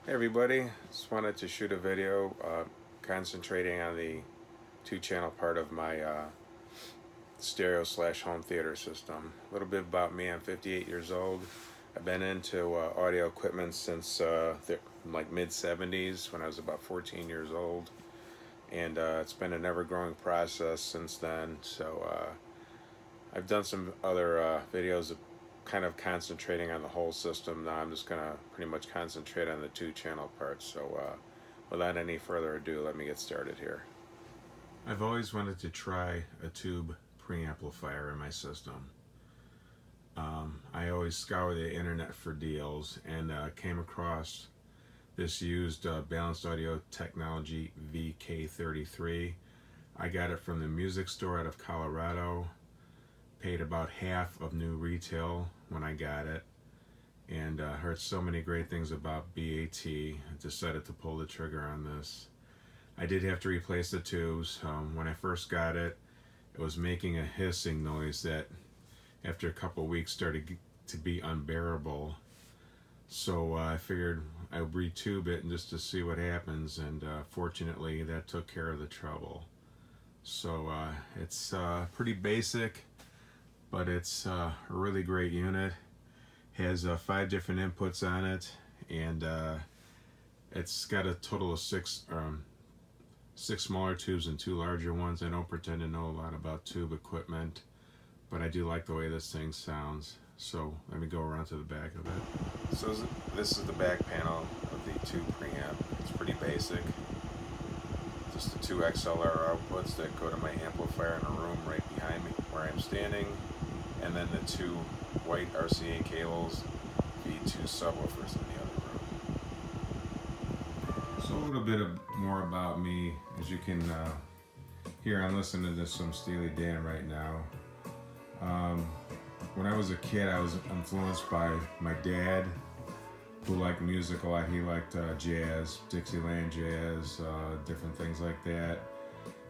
Hey everybody, just wanted to shoot a video concentrating on the two-channel part of my stereo slash home theater system. A little bit about me: I'm 58 years old. I've been into audio equipment since the like mid-70s when I was about 14 years old, and it's been an ever-growing process since then. So I've done some other videos of kind of concentrating on the whole system. Now I'm just gonna pretty much concentrate on the two-channel part. So without any further ado, let me get started here. I've always wanted to try a tube preamplifier in my system. I always scour the internet for deals and came across this used Balanced Audio Technology VK33. I got it from the music store out of Colorado. Paid about half of new retail when I got it, and heard so many great things about BAT. I decided to pull the trigger on this. I did have to replace the tubes. When I first got it, it was making a hissing noise that after a couple of weeks started to be unbearable. So I figured I would retube it and just to see what happens, and fortunately that took care of the trouble. So it's pretty basic, but it's a really great unit. Has 5 different inputs on it, and it's got a total of six smaller tubes and 2 larger ones. I don't pretend to know a lot about tube equipment, but I do like the way this thing sounds. So let me go around to the back of it. So this is the back panel of the tube preamp. It's pretty basic. Just the 2 XLR outputs that go to my amplifier in a room right behind me where I'm standing, and then the 2 white RCA cables feed 2 subwoofers in the other room. So a little bit more about me. As you can hear, I'm listening to some Steely Dan right now. When I was a kid, I was influenced by my dad, who liked music a lot. He liked jazz, Dixieland jazz, different things like that.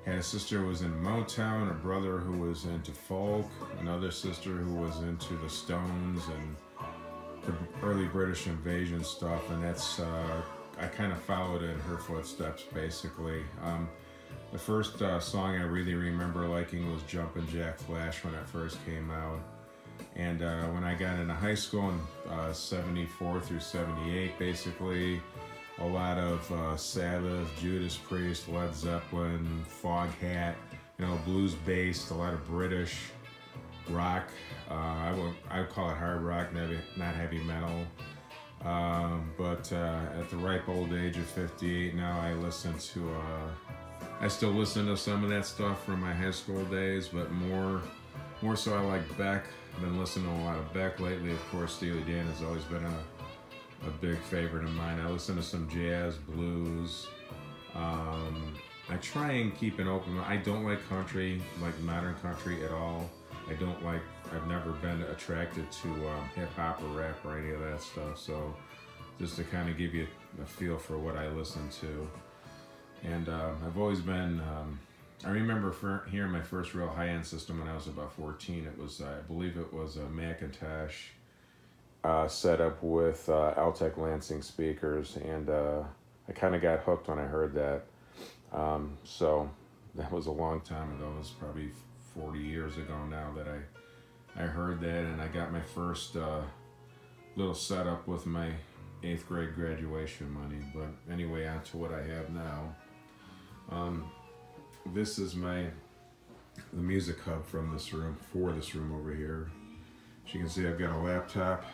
Had a sister who was in Motown, a brother who was into folk, another sister who was into the Stones and the early British invasion stuff, and that's I kind of followed in her footsteps basically. The first song I really remember liking was Jumpin' Jack Flash when it first came out. And when I got into high school in 74 through 78, basically, a lot of Sabbath, Judas Priest, Led Zeppelin, Foghat, blues based, a lot of British rock. I would call it hard rock, not heavy metal. But at the ripe old age of 58 now, I still listen to some of that stuff from my high school days, but more so I like Beck. I've been listening to a lot of Beck lately. Of course, Steely Dan has always been a big favorite of mine. I listen to some jazz, blues. I try and keep an open mind. I don't like country, like modern country at all. I've never been attracted to hip hop or rap or any of that stuff. So just to kind of give you a feel for what I listen to. And I've always been, I remember hearing my first real high-end system when I was about 14. It was, I believe it was a Macintosh set up with Altec Lansing speakers, and I kind of got hooked when I heard that. So that was a long time ago. It was probably 40 years ago now that I heard that, and I got my first little setup with my 8th grade graduation money. But anyway, on to what I have now. This is the music hub from this room, for this room over here. As you can see, I've got a laptop,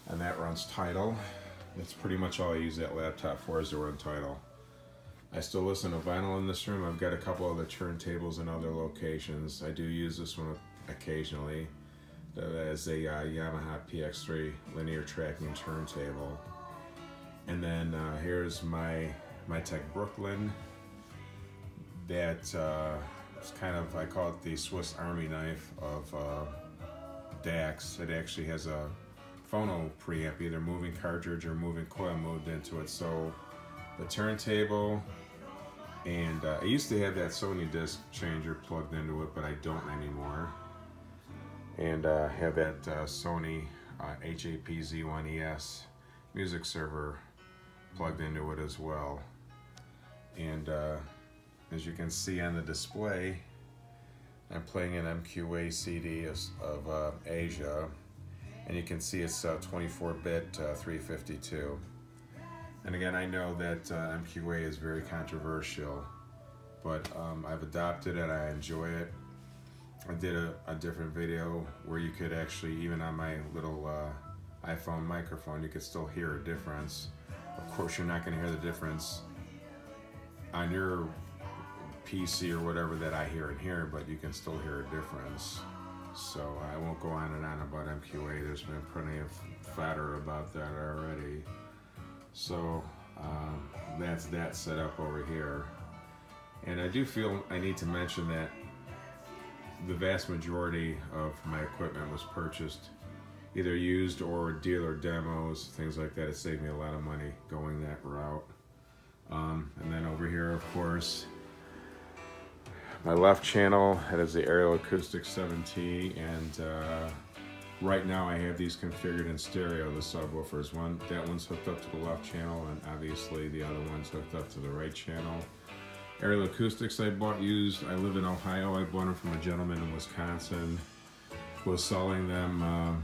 and that runs Tidal. That's pretty much all I use that laptop for, is to run Tidal. I still listen to vinyl in this room. I've got a couple other turntables in other locations. I do use this one occasionally. That is a Yamaha PX3 linear tracking turntable. And then here's my Tech Brooklyn. That is kind of, I call it the Swiss Army knife of DACs. It actually has a phono preamp, either moving cartridge or moving coil moved into it. So the turntable, and I used to have that Sony disc changer plugged into it, but I don't anymore. And have that Sony HAP Z1ES music server plugged into it as well. And as you can see on the display, I'm playing an MQA CD of Asia, and you can see it's 24-bit 352. And again, I know that MQA is very controversial, but I've adopted it, I enjoy it. I did a different video where you could actually, even on my little iPhone microphone, you could still hear a difference. Of course, you're not going to hear the difference on your PC or whatever that I hear in here, but you can still hear a difference. So I won't go on and on about MQA. There's been plenty of fodder about that already. So that's that set up over here. And I do feel I need to mention that the vast majority of my equipment was purchased either used or dealer demos, things like that. It saved me a lot of money going that route. And then over here, of course, my left channel, that is the Aerial Acoustic 7T, and right now I have these configured in stereo, the subwoofers. That one's hooked up to the left channel, and obviously the other one's hooked up to the right channel. Aerial Acoustics I bought used. I live in Ohio. I bought them from a gentleman in Wisconsin. Was selling them, I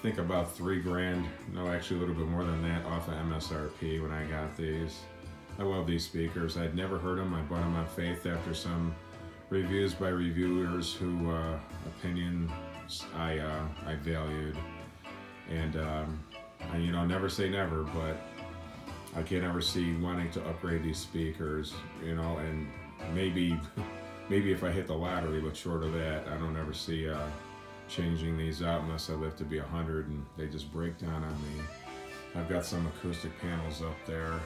think about $3 grand. No, actually a little bit more than that off of MSRP when I got these. I love these speakers. I'd never heard them. I bought them on faith after some reviews by reviewers who opinions I valued. And you know, never say never, but I can't ever see wanting to upgrade these speakers, you know, and maybe if I hit the lottery, but short of that, I don't ever see changing these out unless I live to be 100 and they just break down on me. I've got some acoustic panels up there.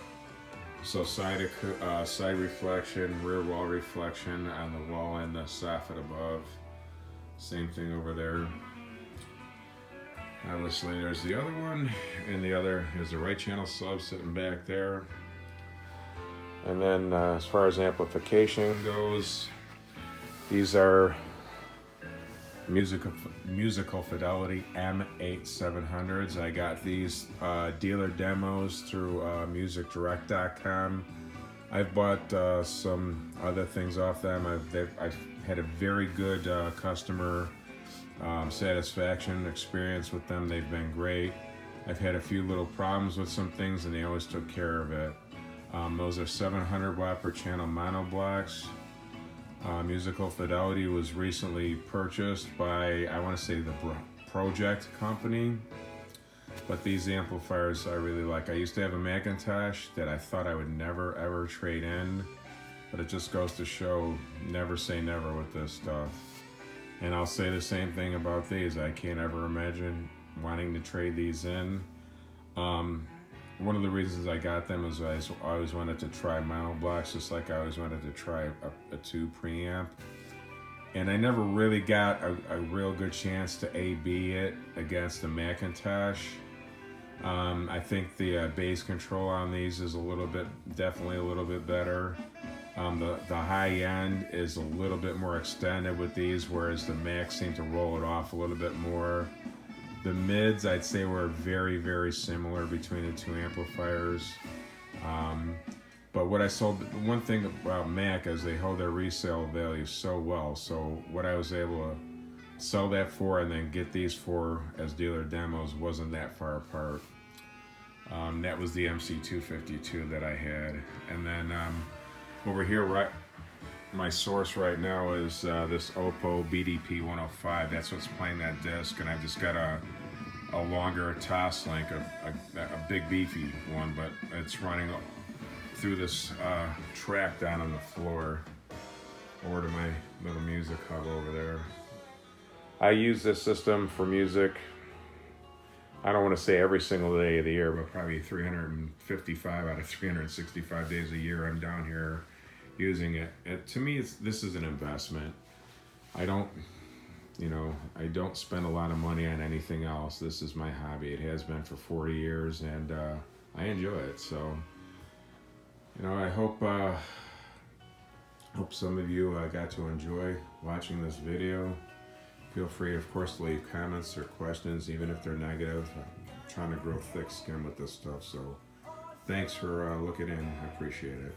So side reflection, rear wall reflection on the wall and the soffit above. Same thing over there. Obviously there's the other one, and the other is the right channel sub sitting back there. And then as far as amplification goes, these are Musical Fidelity M8700s. I got these dealer demos through musicdirect.com. I've bought some other things off them. I've had a very good customer satisfaction experience with them. They've been great. I've had a few little problems with some things, and they always took care of it. Those are 700 watt per channel mono blocks. Musical Fidelity was recently purchased by, I want to say, the Project company. But these amplifiers I really like. I used to have a Macintosh that I thought I would never ever trade in, but it just goes to show, never say never with this stuff. And I'll say the same thing about these. I can't ever imagine wanting to trade these in. One of the reasons I got them is I always wanted to try mono blocks, just like I always wanted to try a tube preamp. And I never really got a real good chance to A/B it against the Macintosh. I think the bass control on these is definitely a little bit better. The high end is a little bit more extended with these, whereas the Macs seem to roll it off a little bit more. The mids, I'd say, were very, very similar between the two amplifiers. But what I sold, one thing about Mac is they hold their resale value so well. So what I was able to sell that for and then get these for as dealer demos wasn't that far apart. That was the MC252 that I had. And then over here, my source right now is this Oppo BDP 105. That's what's playing that disc, and I've just got a longer Toslink, a big beefy one, but it's running through this track down on the floor over to my little music hub over there. I use this system for music, I don't want to say every single day of the year, but probably 355 out of 365 days a year I'm down here using it. To me, this is an investment. I don't spend a lot of money on anything else. This is my hobby. It has been for 40 years, and I enjoy it. So, I hope some of you got to enjoy watching this video. Feel free, of course, to leave comments or questions, even if they're negative. I'm trying to grow thick skin with this stuff, so Thanks for looking in. I appreciate it.